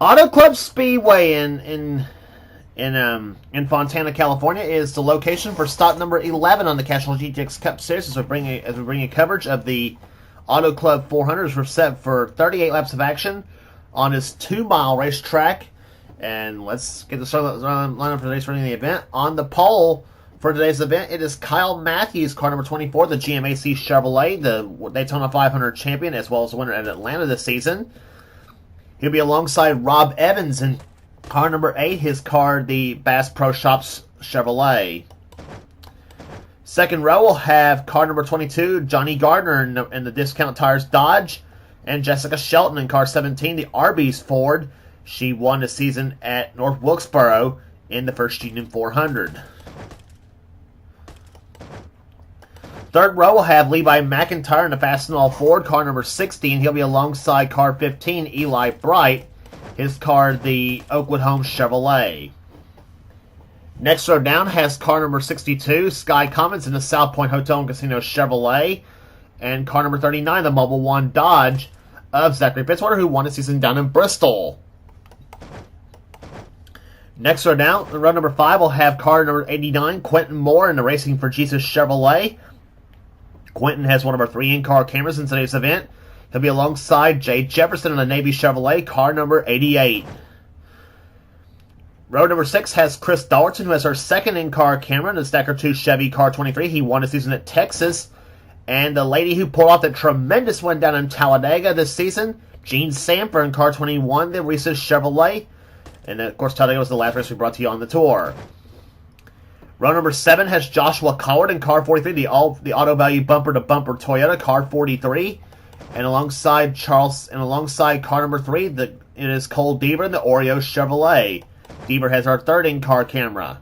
Auto Club Speedway in Fontana, California, is the location for stop number 11 on the Castrol GTX Cup Series. As we bring a coverage of the Auto Club 400s. We're set for 38 laps of action on this 2-mile racetrack. And let's get the lineup for today's running the event. On the pole for today's event, it is Kyle Matthews, car number 24, the GMAC Chevrolet, the Daytona 500 champion, as well as the winner at Atlanta this season. He'll be alongside Rob Evans in car number 8, his car, the Bass Pro Shops Chevrolet. Second row will have car number 22, Johnny Gardner in the Discount Tires Dodge, and Jessica Shelton in car 17, the Arby's Ford. She won the season at North Wilkesboro in the First Union 400. Third row will have Levi McIntyre in the Fastenal Ford, car number 16. He'll be alongside car 15, Eli Bright, his car, the Oakwood Homes Chevrolet. Next row down has car number 62, Sky Commons in the South Point Hotel and Casino Chevrolet, and car number 39, the Mobile One Dodge of Zachary Fitzwater, who won the season down in Bristol. Next row down, row number 5 will have car number 89, Quentin Moore in the Racing for Jesus Chevrolet. Quentin has one of our 3 in-car cameras in today's event. He'll be alongside Jay Jefferson in the Navy Chevrolet, car number 88. Row number 6 has Chris Dallerton, who has our second in-car camera in the Stacker 2 Chevy car 23. He won the season at Texas. And the lady who pulled off the tremendous win down in Talladega this season, Jean Sanford in car 21, the Reese's Chevrolet. And of course, Talladega was the last race we brought to you on the tour. Row number 7 has Joshua Coward in car 43, the Auto Value bumper-to-bumper Toyota, car 43. And alongside car number 3, it is Cole Deaver in the Oreo Chevrolet. Deaver has our third in-car camera.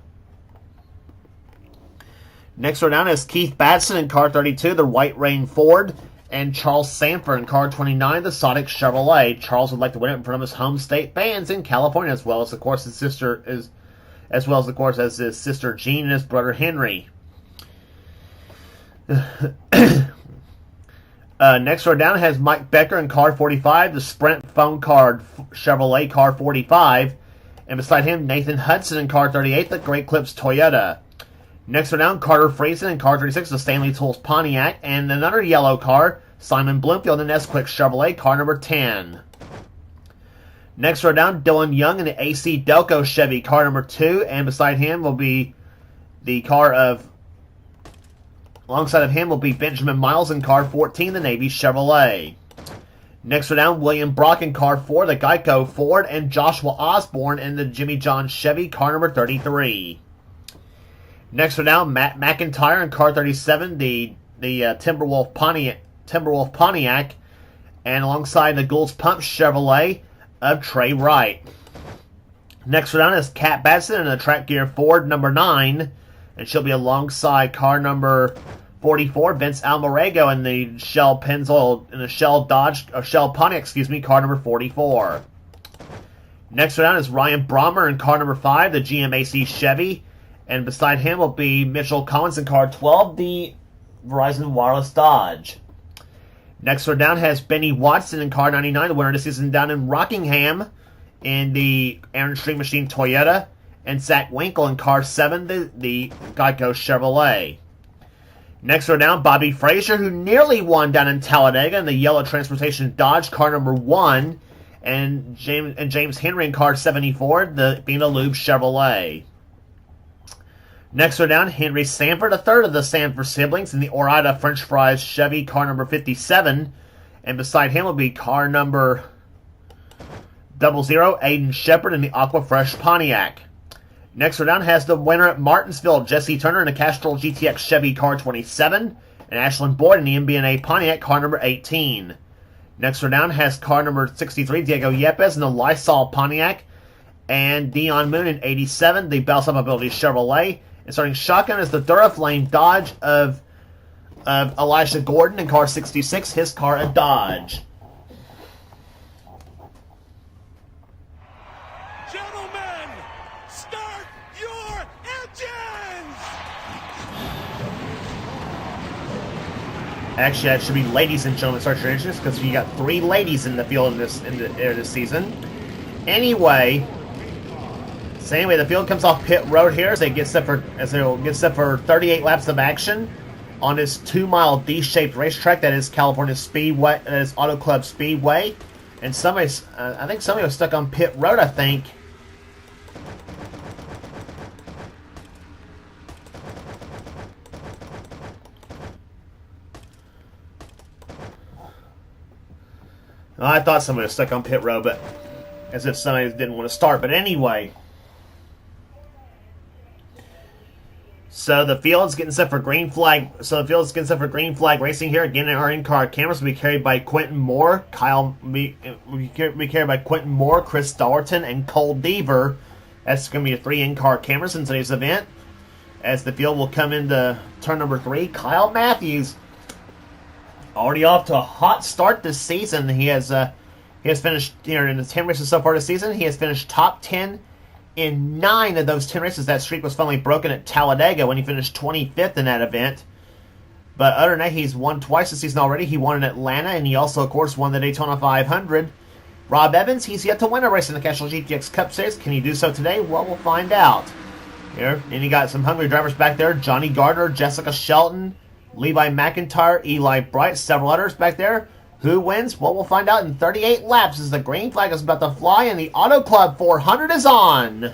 Next row down is Keith Batson in car 32, the White Rain Ford, and Charles Sanford in car 29, the Sonic Chevrolet. Charles would like to win it in front of his home state fans in California, as well as, of course, his sister Jean and his brother Henry. Next row down has Mike Becker in car 45, the Sprint Phone Card Chevrolet car 45, and beside him Nathan Hudson in car 38, the Great Clips Toyota. Next row down, Carter Friesen in car 36, the Stanley Tools Pontiac, and another yellow car, Simon Bloomfield in the Nesquik Chevrolet, car number 10. Next row down, Dylan Young in the AC Delco Chevy, car number 2, and beside him will be alongside of him will be Benjamin Miles in car 14, the Navy Chevrolet. Next row down, William Brock in car 4, the Geico Ford, and Joshua Osborne in the Jimmy John Chevy, car number 33. Next row down, Matt McIntyre in car 37, the Timberwolf Pontiac, and alongside the Gould's Pump Chevrolet of Trey Wright. Next row down is Kat Batson in the Track Gear Ford number 9, and she'll be alongside car number 44, Vince Almarego in the Shell Pontiac, car number 44. Next row down is Ryan Brommer in car number 5, the GMAC Chevy, and beside him will be Mitchell Collins in car 12, the Verizon Wireless Dodge. Next row down has Benny Watson in car 99, the winner of the season down in Rockingham in the Aaron String Machine Toyota, and Zach Winkle in car 7, the Geico Chevrolet. Next row down, Bobby Frazier, who nearly won down in Talladega in the Yellow Transportation Dodge, car number 1, and James Henry in car 74, the Bina Lube Chevrolet. Next row down, Henry Sanford, a third of the Sanford siblings in the Ore-Ida French Fries Chevy, car number 57. And beside him will be car number 00, Aiden Shepard in the Aquafresh Pontiac. Next row down has the winner at Martinsville, Jesse Turner in the Castrol GTX Chevy, car 27. And Ashlyn Boyd in the MB&A Pontiac, car number 18. Next row down has car number 63, Diego Yepes in the Lysol Pontiac. And Dion Moon in 87, the Balsam Mobility Chevrolet. And starting shotgun is the Duraflame Dodge of Elisha Gordon in car 66, his car a Dodge. Gentlemen, start your engines! Actually, that should be ladies and gentlemen, start your engines, because you got 3 ladies in the field this season. Anyway, the field comes off pit road here as they get set for 38 laps of action on this 2-mile D-shaped racetrack that is California Speedway, that is Auto Club Speedway. And I think somebody was stuck on pit road, I think. Well, I thought somebody was stuck on pit road, but as if somebody didn't want to start. But anyway. So the field's getting set for green flag. Racing here. Again, our in-car cameras will be carried by Quentin Moore, be carried by Quentin Moore, Chris Dallerton, and Cole Deaver. That's going to be 3 in-car cameras in today's event. As the field will come into turn number 3, Kyle Matthews already off to a hot start this season. He has finished in the 10 races so far this season. He has finished top 10. In 9 of those 10 races, that streak was finally broken at Talladega when he finished 25th in that event. But other than that, he's won twice this season already. He won in Atlanta, and he also, of course, won the Daytona 500. Rob Evans, he's yet to win a race in the Castrol GTX Cup Series. Can he do so today? Well, we'll find out. Here, and you got some hungry drivers back there. Johnny Gardner, Jessica Shelton, Levi McIntyre, Eli Bright, several others back there. Who wins? Well, we'll find out in 38 laps as the green flag is about to fly and the Auto Club 400 is on.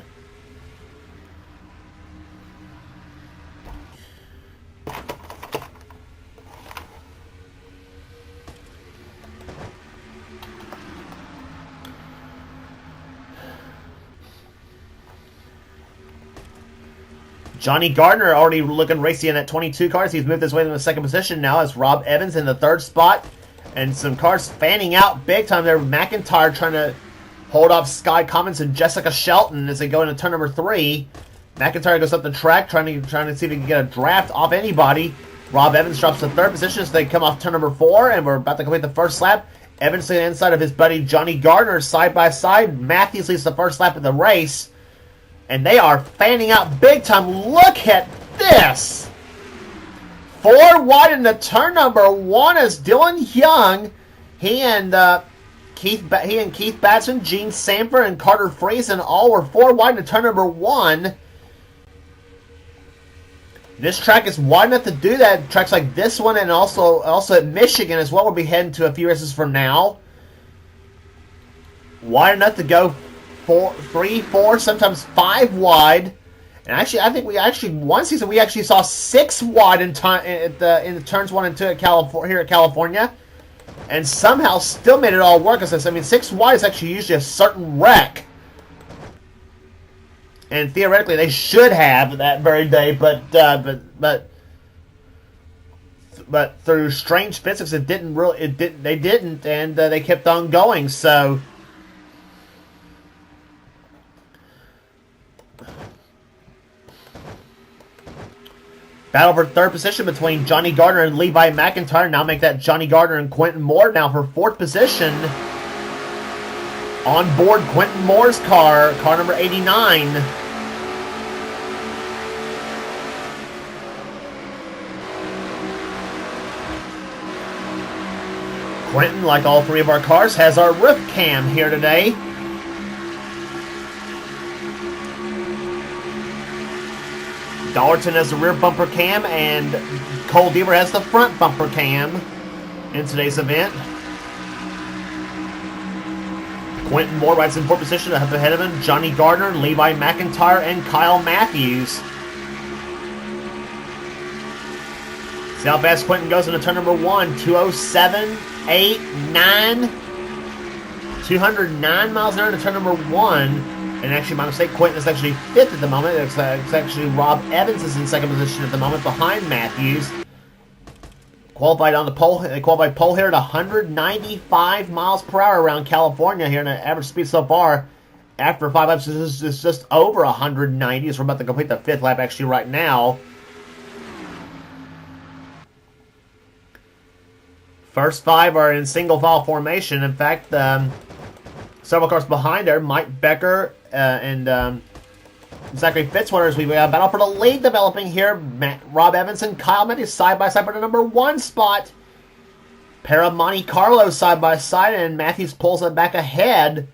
Johnny Gardner already looking racy in that 22 cars. He's moved his way to the second position now as Rob Evans in the 3rd spot. And some cars fanning out big time there. McIntyre trying to hold off Sky Commons and Jessica Shelton as they go into turn number 3. McIntyre goes up the track trying to see if he can get a draft off anybody. Rob Evans drops to 3rd position as they come off turn number 4, and we're about to complete the first lap. Evans to the inside of his buddy Johnny Gardner side by side. Matthews leads the first lap of the race. And they are fanning out big time. Look at this! 4 wide into turn number 1 as Dylan Young, he and Keith Batson, Gene Sanford, and Carter Friesen all were 4 wide into turn number 1. This track is wide enough to do that. Tracks like this one and also at Michigan as well. We'll be heading to a few races from now. Wide enough to go 3, 4, sometimes 5 wide. And actually, I think one season we actually saw 6 wide in the turns 1 and 2 here at California, and somehow still made it all work. I mean, 6 wide is actually usually a certain wreck, and theoretically they should have that very day, but through strange physics, they didn't, and they kept on going. So. Battle for 3rd position between Johnny Gardner and Levi McIntyre. Now make that Johnny Gardner and Quentin Moore. Now for 4th position. On board Quentin Moore's car number 89. Quentin, like all 3 of our cars, has our roof cam here today. Dallerton has the rear bumper cam, and Cole Deaver has the front bumper cam in today's event. Quentin Moore rides in 4th position ahead of him. Johnny Gardner, Levi McIntyre, and Kyle Matthews. See how fast Quentin goes into turn number 1. 207, 8, 9. 209 miles an hour into turn number 1. And actually, my mistake, Quentin is actually 5th at the moment. It's actually Rob Evans is in 2nd position at the moment behind Matthews. Qualified on the pole. They qualified pole here at 195 miles per hour around California here, and an average speed so far after 5 laps is just over 190. So we're about to complete the 5th lap actually right now. First 5 are in single file formation. In fact, several cars behind there, Mike Becker and Zachary Fitzwater, as we have a battle for the lead developing here. Rob Evans and Kyle Matthews side by side for the number 1 spot. Pair of Monte Carlo side by side, and Matthews pulls it back ahead.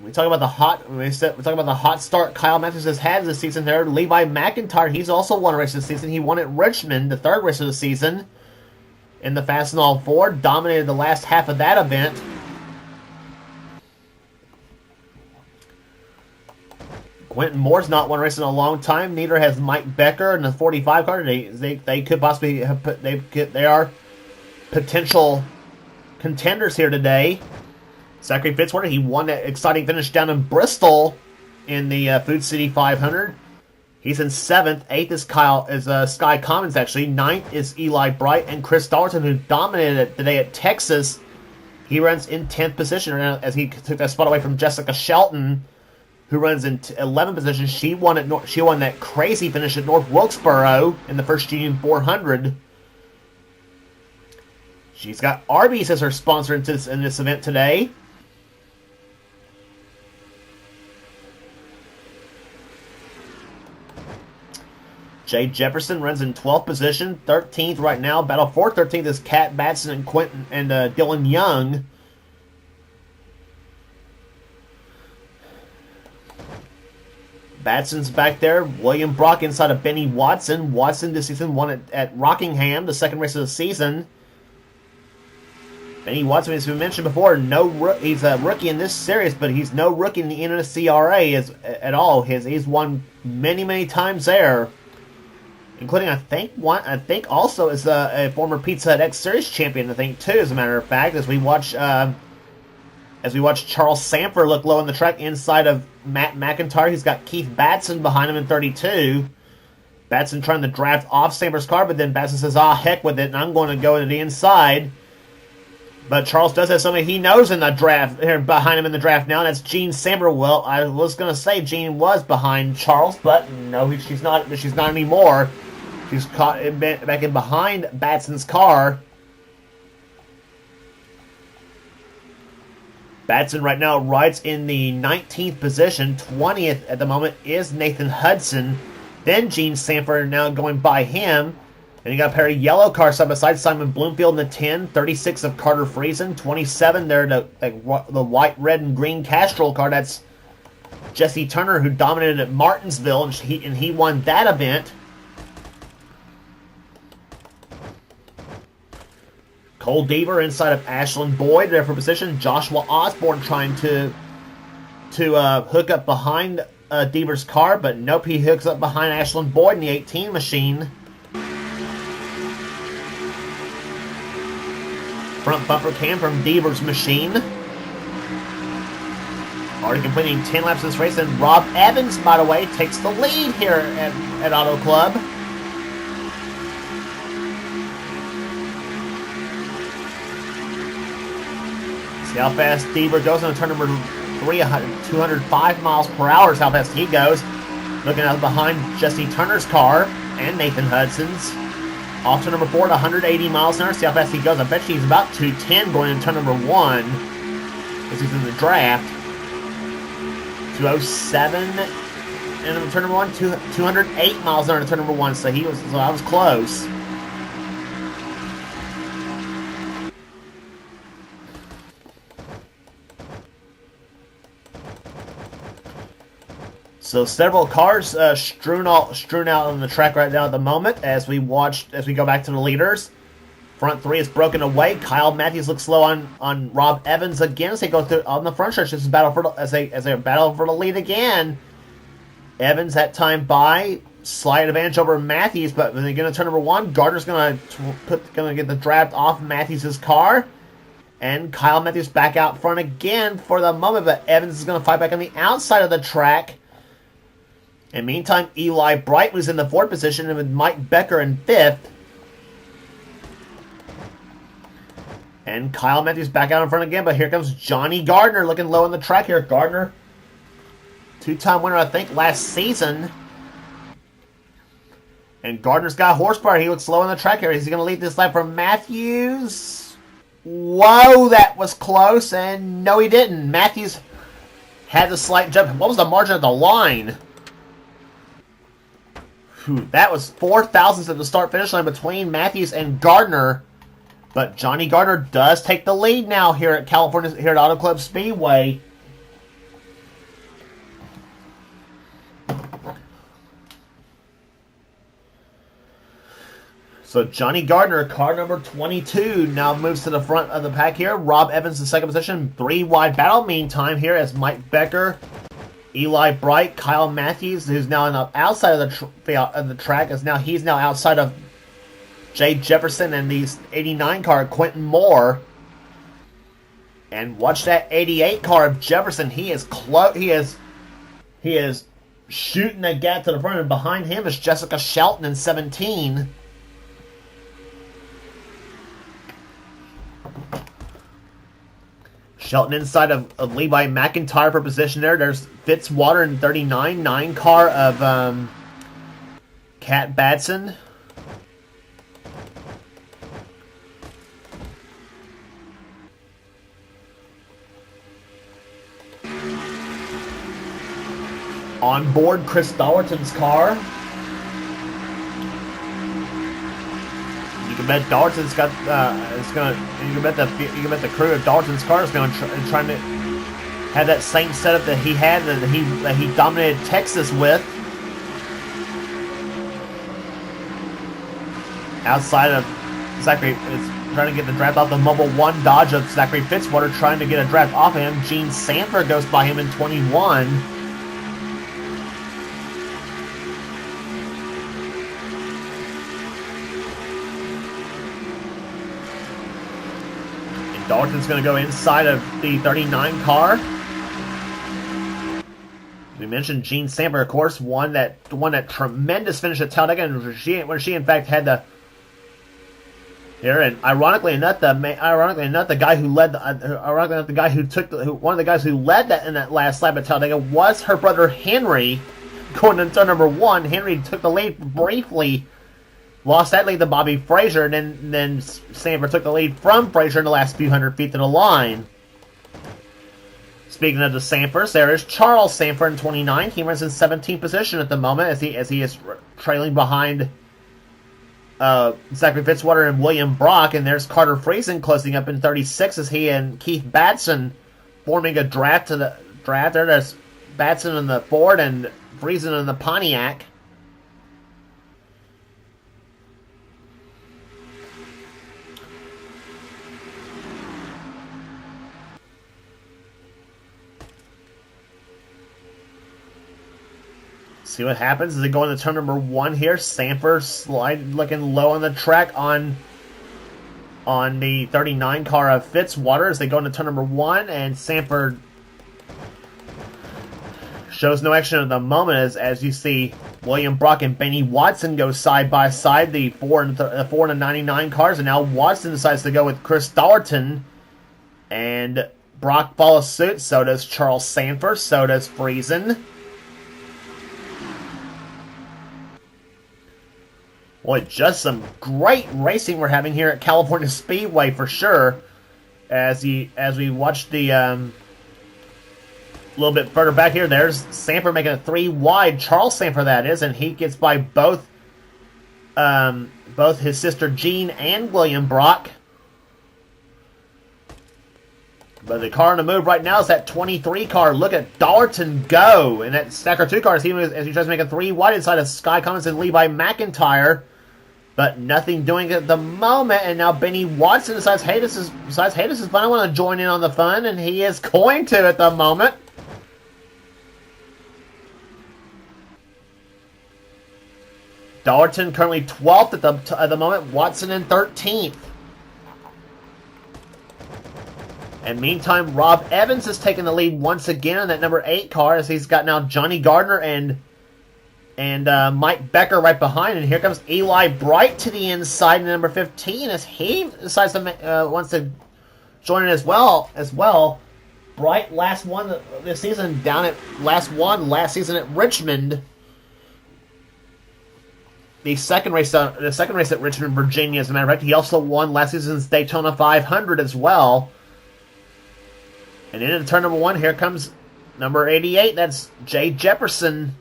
we talk about the hot start Kyle Matthews has had this season. There, Levi McIntyre, he's also won a race this season. He won at Richmond, the third race of the season, in the Fastenal 4. Dominated the last half of that event. Quentin Moore's not won a race in a long time. Neither has Mike Becker in the 45 car. They could possibly have they are potential contenders here today. Zachary Fitzwater, he won that exciting finish down in Bristol in the Food City 500. He's in 7th. 8th is Sky Commons, actually. 9th is Eli Bright. And Chris Dalton, who dominated it today at Texas, he runs in 10th position as he took that spot away from Jessica Shelton, who runs in 11th position. She won that crazy finish at North Wilkesboro in the First Union 400. She's got Arby's as her sponsor in this event today. Jay Jefferson runs in 12th position. 13th right now. Battle for 13th is Kat Batson and Quentin and Dylan Young. Batson's back there. William Brock inside of Benny Watson. Watson this season won at Rockingham, the second race of the season. Benny Watson, as we mentioned before, he's a rookie in this series, but he's no rookie in the NNSCRA at all. He's won many times there, including I think also is a former Pizza Hut X Series champion. I think too, as a matter of fact, as we watch Charles Sanford look low on the track inside of Matt McIntyre. He's got Keith Batson behind him in 32. Batson trying to draft off Sanford's car, but then Batson says, heck with it, and I'm going to go into the inside. But Charles does have somebody he knows in the draft, here behind him in the draft now, and that's Gene Samber. Well, I was going to say Gene was behind Charles, but no, she's not anymore. She's caught back in behind Batson's car. Batson right now rides in the 19th position. 20th at the moment is Nathan Hudson. Then Gene Sanford now going by him. And you got a pair of yellow cars side by side. Simon Bloomfield in the 10. 36 of Carter Friesen. 27 there, the white, red, and green Castrol car. That's Jesse Turner, who dominated at Martinsville, and he won that event. Cole Deaver inside of Ashlyn Boyd there for position. Joshua Osborne trying to hook up behind Deaver's car, but nope, he hooks up behind Ashlyn Boyd in the 18 machine. Front bumper cam from Deaver's machine. Already completing 10 laps of this race, and Rob Evans, by the way, takes the lead here at Auto Club. See how fast Deaver goes on turn number 3, 205 miles per hour is how fast he goes. Looking out behind Jesse Turner's car and Nathan Hudson's. Off to number 4 at 180 miles an hour. See how fast he goes. I bet he's about 210 going into turn number 1 as he's in the draft. 207 and turn number 1, 208 miles an hour to turn number 1. So I was close. So several cars strewn out on the track right now at the moment as we go back to the leaders. Front 3 is broken away. Kyle Matthews looks slow on Rob Evans again as they go through on the front stretch. This is as they battle for the lead again. Evans that time by slight advantage over Matthews, but when they get to turn number 1, Gardner's gonna get the draft off Matthews' car. And Kyle Matthews back out front again for the moment, but Evans is gonna fight back on the outside of the track. And meantime, Eli Bright was in the 4th position, and with Mike Becker in 5th. And Kyle Matthews back out in front again, but here comes Johnny Gardner looking low on the track here. Gardner, 2-time winner, I think, last season. And Gardner's got horsepower. He looks slow on the track here. Is he going to lead this lap from Matthews? Whoa, that was close, and no, he didn't. Matthews had the slight jump. What was the margin of the line? That was 4 thousandths of the start-finish line between Matthews and Gardner. But Johnny Gardner does take the lead now here at Auto Club Speedway. So Johnny Gardner, car number 22, now moves to the front of the pack here. Rob Evans in second position. 3 wide battle meantime here as Mike Becker, Eli Bright, Kyle Matthews, who's now on the outside of the track, he's now outside of Jay Jefferson and the 89 car, Quentin Moore. And watch that 88 car of Jefferson. He is shooting a gap to the front, and behind him is Jessica Shelton in 17. Shelton inside of Levi McIntyre for position there. There's Fitzwater in 39. 9 car of Kat Batson. On board Chris Dollerton's car. You can bet Dollerton's got you can bet the crew of Dollerton's car is going to trying to have that same setup that he had that he dominated Texas with. Outside of Zachary is trying to get the draft off the Mobile 1 Dodge of Zachary Fitzwater, trying to get a draft off of him. Gene Sanford goes by him in 21. Dalton's going to go inside of the 39 car. We mentioned Gene Sanford, of course, won that tremendous finish at Talladega, when she in fact had the here. And ironically enough, the guy who led one of the guys who led that in that last lap at Talladega was her brother Henry, going into turn number 1. Henry took the lead briefly. Lost that lead to Bobby Frazier, and then Sanford took the lead from Frazier in the last few hundred feet to the line. Speaking of the Sanfords, there is Charles Sanford in 29. He runs in 17th position at the moment as he is trailing behind Zachary Fitzwater and William Brock, and there's Carter Friesen closing up in 36 as he and Keith Batson forming a draft to the draft. There's Batson in the Ford and Friesen in the Pontiac. See what happens as they go into turn number 1 here. Sanford looking low on the track on the 39 car of Fitzwater as they go into turn number 1, and Sanford shows no action at the moment as you see William Brock and Benny Watson go side by side, the 4 and the 99 cars, and now Watson decides to go with Chris Dollerton, and Brock follows suit. So does Charles Sanford. So does Friesen. Boy, just some great racing we're having here at California Speedway for sure. As we watch the little bit further back here, there's Sanford making a 3 wide. Charles Sanford, that is, and he gets by both his sister Jean and William Brock. But the car on the move right now is that 23 car. Look at Dollerton go, and that Stacker 2 car as he tries to make a 3 wide inside of Sky Cummins and Levi McIntyre. But nothing doing at the moment, and now Benny Watson decides, hey, this is fun. I want to join in on the fun, and he is going to at the moment. Dollerton currently 12th at the moment. Watson in 13th. And meantime, Rob Evans has taken the lead once again on that number 8 car as he's got now Johnny Gardner and Mike Becker right behind, and here comes Eli Bright to the inside in number 15 as he decides to wants to join in as well. Bright last one this season last season at Richmond. The second race at Richmond, Virginia, as a matter of fact. He also won last season's Daytona 500 as well. And into turn number 1, here comes number 88. That's Jay Jefferson.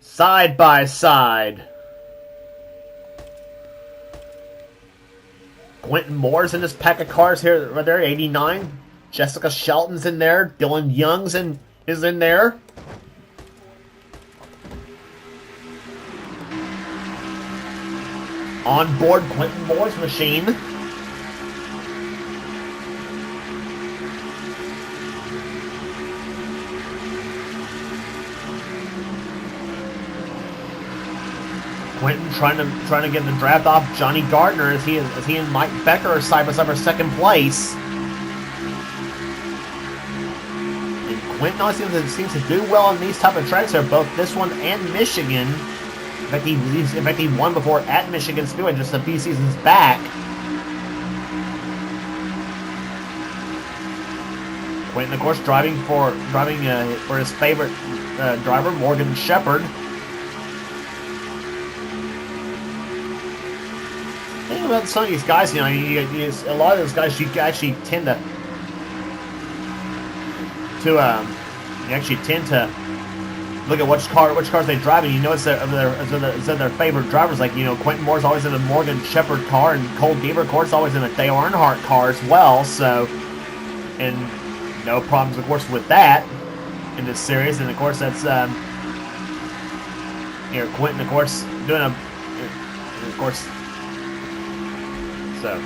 Side by side. Quentin Moore's in this pack of cars here, right there, 89. Jessica Shelton's in there. Dylan Young's is in there. On board Quentin Moore's machine. Quentin trying to get the draft off Johnny Gardner as he and Mike Becker are side by side for second place. And Quentin always seems to do well on these type of tracks here, both this one and Michigan. In fact, he won before at Michigan Speedway just a few seasons back. Quentin, of course, driving for his favorite driver, Morgan Shepherd. Think about some of these guys, you know, a lot of those guys you actually tend to look at which cars they drive, and you know it's their favorite drivers. Like, you know, Quentin Moore's always in a Morgan Shepherd car, and Cole Deaver, of course, always in a Dale Earnhardt car as well. So, and no problems, of course, with that in this series. And of course, that's you know, Quentin, of course, doing of course. So,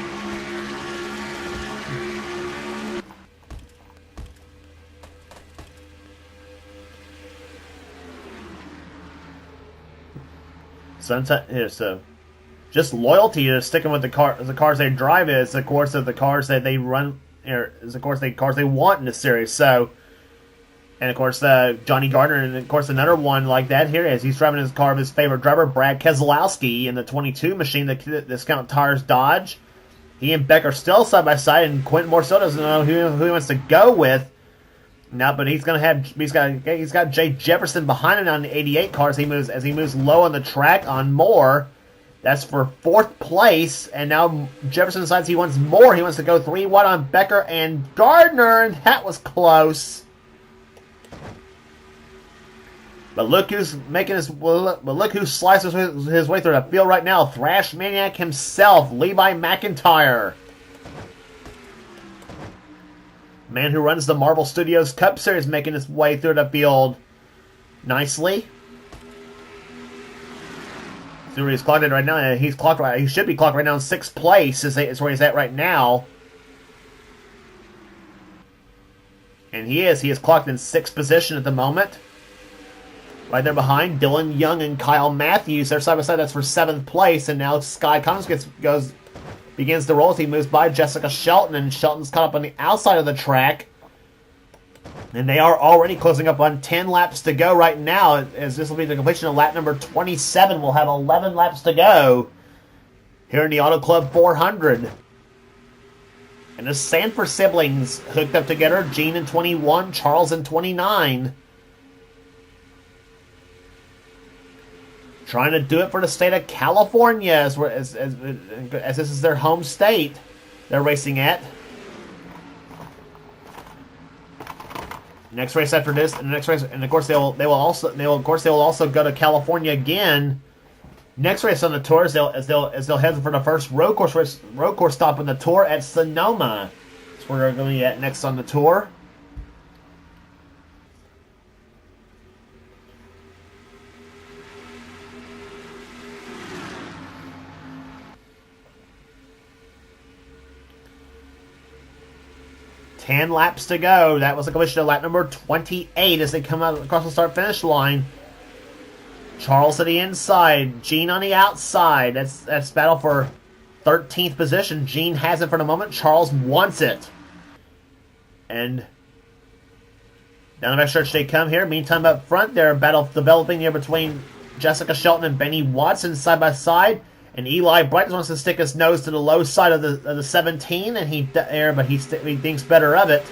sometimes, so just loyalty to sticking with the cars they drive is, of course, the cars that they run, is of course the cars they want in the series. So, and of course, Johnny Gardner, and of course another one like that here is he's driving his car of his favorite driver, Brad Keselowski, in the 22 machine, the Discount Tires Dodge. He and Becker still side by side, and Quentin Moore still doesn't know who he wants to go with. Now, but he's got Jay Jefferson behind him on the 88 cars. He moves low on the track on Moore. That's for 4th place, and now Jefferson decides he wants more. He wants to go 3 wide on Becker and Gardner, and that was close. But look who's look who slices his way through the field right now. Thrash Maniac himself, Levi McIntyre. Man who runs the Marvel Studios Cup Series, making his way through the field nicely. See where he's clocked in right now. He should be clocked right now in 6th place. Is where he's at right now. And he is clocked in 6th position at the moment. Right there behind Dylan Young and Kyle Matthews. They're side by side. That's for 7th place. And now Sky Combs begins to roll as he moves by Jessica Shelton, and Shelton's caught up on the outside of the track. And they are already closing up on 10 laps to go right now, as this will be the completion of lap number 27. We'll have 11 laps to go here in the Auto Club 400. And the Sanford siblings hooked up together, Gene in 21, Charles in 29. Trying to do it for the state of California, as this is their home state they're racing at. Next race after this, and the next race, and of course they will also go to California again. Next race on the tour is they'll head for the first road course stop on the tour at Sonoma. That's where they're going to be at next on the tour. Ten laps to go. That was the completion of lap number 28 as they come out across the start-finish line. Charles to the inside. Gene on the outside. That's battle for 13th position. Gene has it for the moment. Charles wants it. And down the backstretch they come here. Meantime, up front, they're battle developing here between Jessica Shelton and Benny Watson side by side. And Eli Bright wants to stick his nose to the low side of the 17, and he thinks better of it.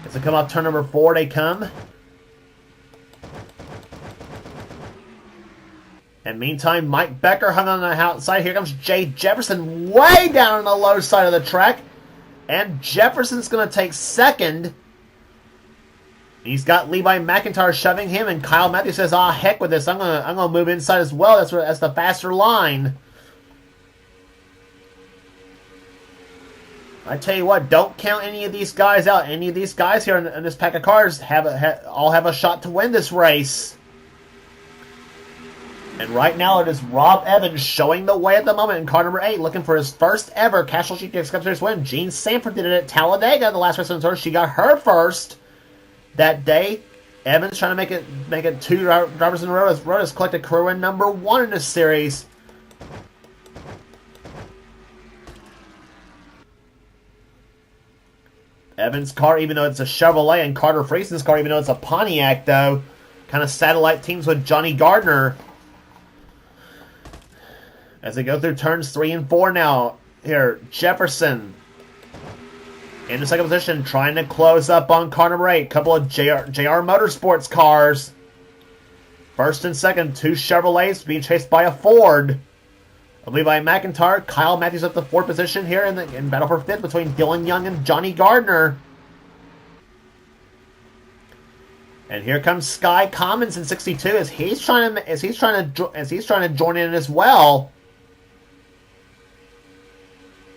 As they come off turn number 4, they come. And meantime, Mike Becker hung on the outside. Here comes Jay Jefferson way down on the low side of the track. And Jefferson's going to take second. He's got Levi McIntyre shoving him, and Kyle Matthews says, "Ah, heck with this! I'm gonna move inside as well. That's the faster line." I tell you what, don't count any of these guys out. Any of these guys here in this pack of cars all have a shot to win this race. And right now it is Rob Evans showing the way at the moment in car number 8, looking for his first ever Castrol GTX Cup Series win. Jean Sanford did it at Talladega the last race of the tour. She got her first that day. Evans trying to make it 2 drivers in a row has collected career win number 1 in this series. Evans' car, even though it's a Chevrolet, and Carter Friesen's car, even though it's a Pontiac, though, kind of satellite teams with Johnny Gardner. As they go through turns 3 and 4 now. Here, Jefferson in the second position, trying to close up on car number 8. Couple of JR Motorsports cars. First and second, 2 Chevrolets being chased by a Ford. Levi McIntyre, Kyle Matthews up the 4th position here in battle for 5th between Dylan Young and Johnny Gardner. And here comes Sky Commons in 62 as he's trying to join in as well.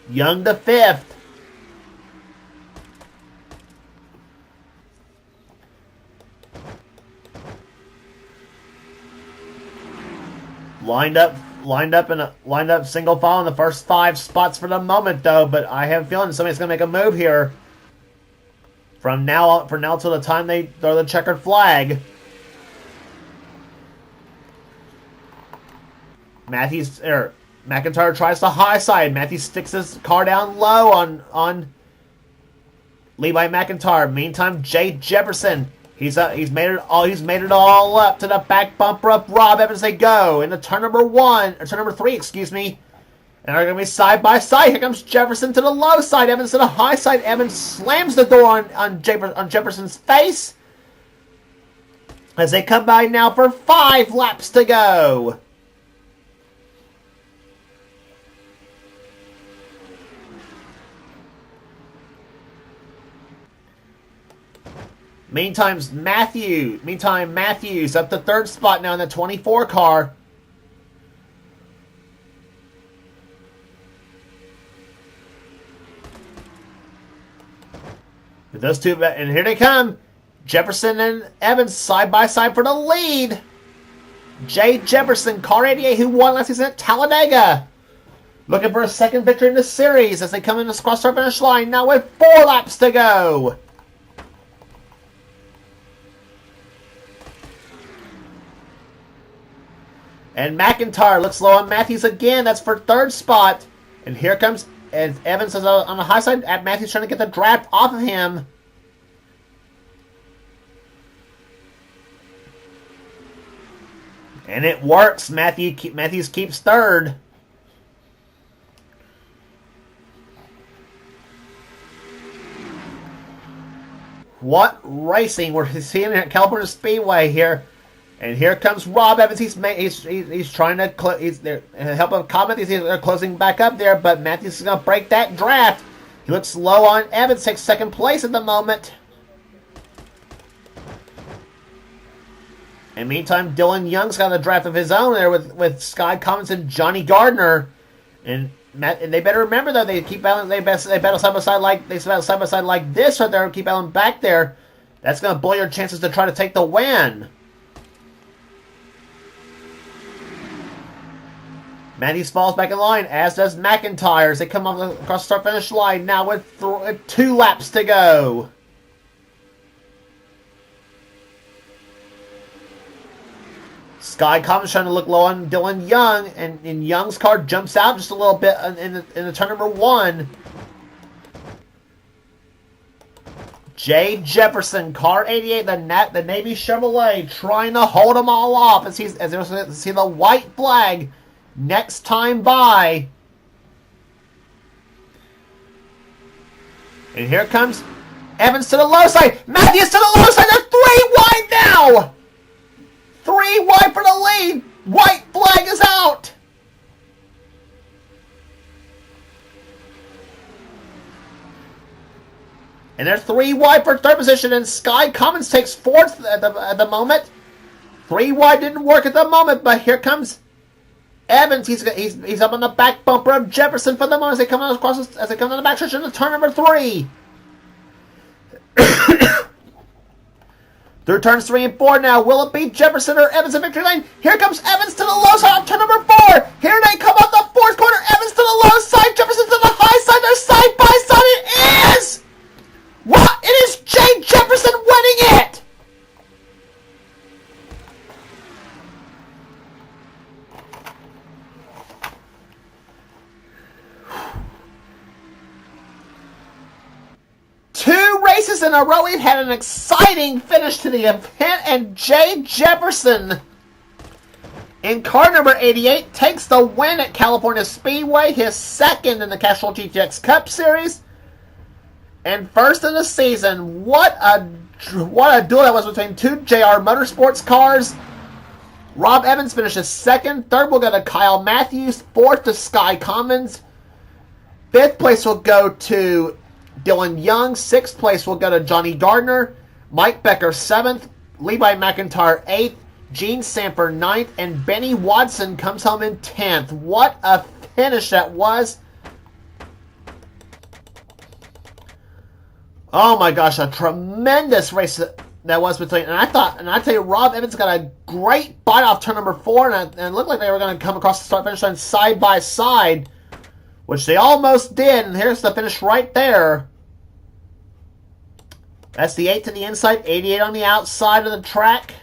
Young the 5th. Lined up single file in the first 5 spots for the moment, though. But I have a feeling somebody's going to make a move here. From now till the time they throw the checkered flag. McIntyre tries the high side. Matthews sticks his car down low on Levi McIntyre. Meantime, Jay Jefferson. He's made it all up to the back bumper of Rob Evans. They go into turn number 3, excuse me. And they're going to be side by side. Here comes Jefferson to the low side, Evans to the high side. Evans slams the door on Jefferson's face as they come by now for 5 laps to go. Meantime, Matthews up the 3rd spot now in the 24 car. Those two, and here they come. Jefferson and Evans side by side for the lead. Jay Jefferson, car 88, who won last season at Talladega, looking for a second victory in the series as they come in the cross start finish line now with 4 laps to go. And McIntyre looks low on Matthews again. That's for 3rd spot. And here comes Evans on the high side. At Matthews trying to get the draft off of him. And it works. Matthews keeps 3rd. What racing we're seeing at California Speedway here. And here comes Rob Evans. He's trying to help him comment. They're closing back up there, but Matthews is going to break that draft. He looks low on Evans. Takes 2nd place at the moment. And meantime, Dylan Young's got a draft of his own there with Sky Commons and Johnny Gardner. And they better remember though, they keep battling. They battle side by side like this right there. Keep battling back there. That's going to blow your chances to try to take the win. Matthews falls back in line, as does McIntyre, as they come across the start-finish line now with 2 laps to go. Sky Commons trying to look low on Dylan Young, and Young's car jumps out just a little bit in the turn number 1. Jay Jefferson, car 88, the Navy Chevrolet, trying to hold them all off as you see the white flag. Next time by. And here comes Evans to the low side. Matthews to the low side. They're 3 wide now. 3 wide for the lead. White flag is out. And they're 3 wide for 3rd position. And Sky Commons takes 4th at the moment. 3 wide didn't work at the moment, but here comes Evans. He's up on the back bumper of Jefferson for the moment as they come down the back stretch into turn number 3. Through turns 3 and 4 now. Will it be Jefferson or Evans in victory lane? Here comes Evans to the low side on turn number 4. Here they come up the fourth corner. Evans to the low side. Jefferson to the high side. They're side by side. It is! What? It is Jay Jefferson winning it! Two races in a row, we've had an exciting finish to the event, and Jay Jefferson in car number 88 takes the win at California Speedway, his second in the Castrol GTX Cup Series, and first in the season. What a duel that was between two JR Motorsports cars. Rob Evans finishes second. Third will go to Kyle Matthews. Fourth to Sky Commons. Fifth place will go to Dylan Young. Sixth place will go to Johnny Gardner. Mike Becker 7th. Levi McIntyre 8th. Gene Sanford 9th. And Benny Watson comes home in 10th. What a finish that was. Oh my gosh, a tremendous race that was between. And I tell you, Rob Evans got a great bite off turn number 4. And it looked like they were going to come across the start finish line side by side, which they almost did. And here's the finish right there. That's the 8 to the inside, 88 on the outside of the track.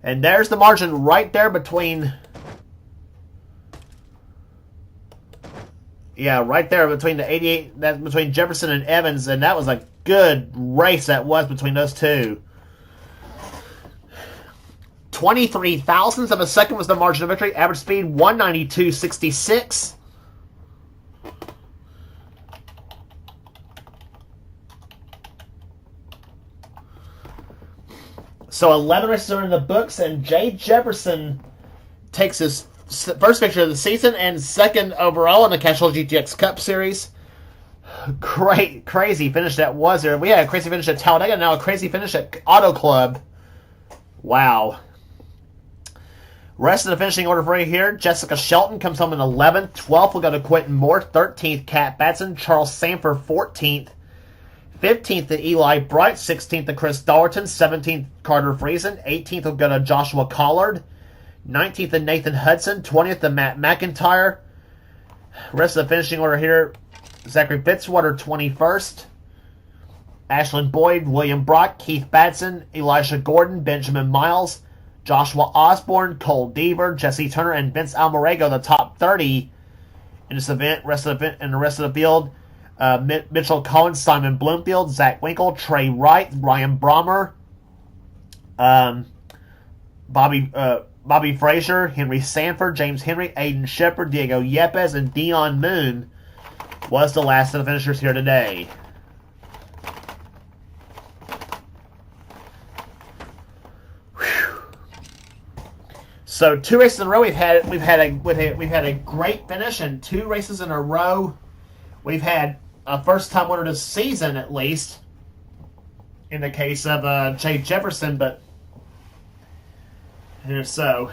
And there's the margin right there between... Yeah, right there between the 88, that between Jefferson and Evans, and that was a good race that was between those two. 23 thousandths of a second was the margin of victory. Average speed 192.66. So 11 races are in the books, and Jay Jefferson takes his first victory of the season and second overall in the Castrol GTX Cup Series. Great, crazy finish that was there. We had a crazy finish at Talladega, now a crazy finish at Auto Club. Wow. Rest of the finishing order for you here. Jessica Shelton comes home in 11th. 12th will go to Quentin Moore. 13th, Kat Batson. Charles Sanford, 14th. 15th to Eli Bright. 16th to Chris Dallerton. 17th, Carter Friesen. 18th will go to Joshua Collard. 19th to Nathan Hudson. 20th to Matt McIntyre. Rest of the finishing order here. Zachary Fitzwater, 21st. Ashlyn Boyd, William Brock, Keith Batson, Elisha Gordon, Benjamin Miles, Joshua Osborne, Cole Deaver, Jesse Turner, and Vince Almarego, the top 30 in this event. Rest of the field, Mitchell Collins, Simon Bloomfield, Zach Winkle, Trey Wright, Ryan Brommer, Bobby Frazier, Henry Sanford, James Henry, Aiden Shepard, Diego Yepes, and Dion Moon was the last of the finishers here today. So 2 races in a row, we've had a great finish, and 2 races in a row, we've had a first-time winner this season, at least, in the case of Jay Jefferson. But here, so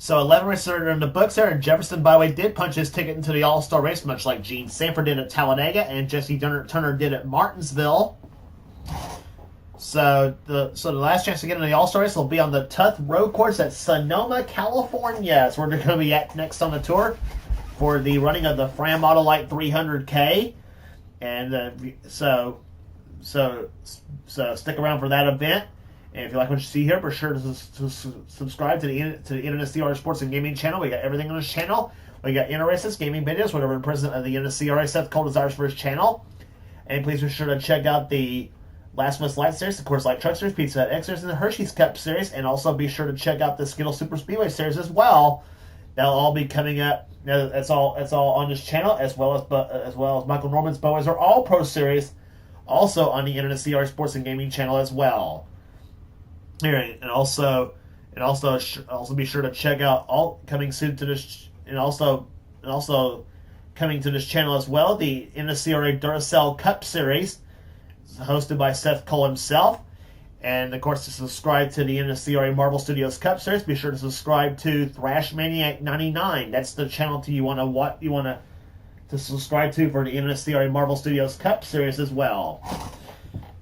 11 races are in the books there, and Jefferson, by the way, did punch his ticket into the All-Star race, much like Gene Sanford did at Talladega and Jesse Turner did at Martinsville. So the last chance to get into the All-Star race will be on the Tuth Road Course at Sonoma, California. That's where they're going to be at next on the tour for the running of the Fram Autolite 300K. And so stick around for that event. And if you like what you see here, be sure to subscribe to the NNSCRA Sports and Gaming channel. We got everything on this channel. We got inter races, gaming videos, whatever the president of the NNSCRA Seth Cole desires for his channel. And please be sure to check out the Last Must Light Series, of course, Light Truck Series, Pizza Hut X Series, and the Hershey's Cup Series. And also be sure to check out the Skittle Super Speedway Series as well. That'll all be coming up. That's all on this channel, as well as Michael Norman's Budweiser All Pro Series, also on the NNSCRA Sports and Gaming channel as well. Here, and also be sure to check out all coming soon to this, and also coming to this channel as well, the NNSCRA Duracell Cup Series, hosted by Seth Cole himself. And of course, to subscribe to the NNSCRA Marvel Studios Cup Series, be sure to subscribe to Thrash Maniac 99. That's the channel you want to to subscribe to for the NNSCRA Marvel Studios Cup Series as well,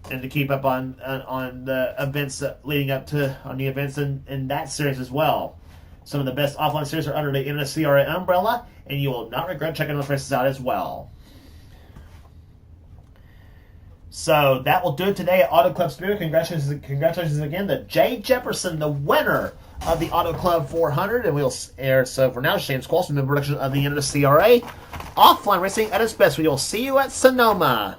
and to keep up on the events leading up to the events in that series as well. Some of the best offline series are under the NNSCRA umbrella, and you will not regret checking those races out as well. So that will do it today at Auto Club Spirit. Congratulations again to Jay Jefferson, the winner of the Auto Club 400. And we'll air. So for now, James Qualson, the production of the NNSCRA offline racing at its best. We will see you at Sonoma.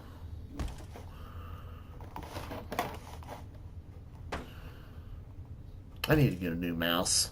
I need to get a new mouse.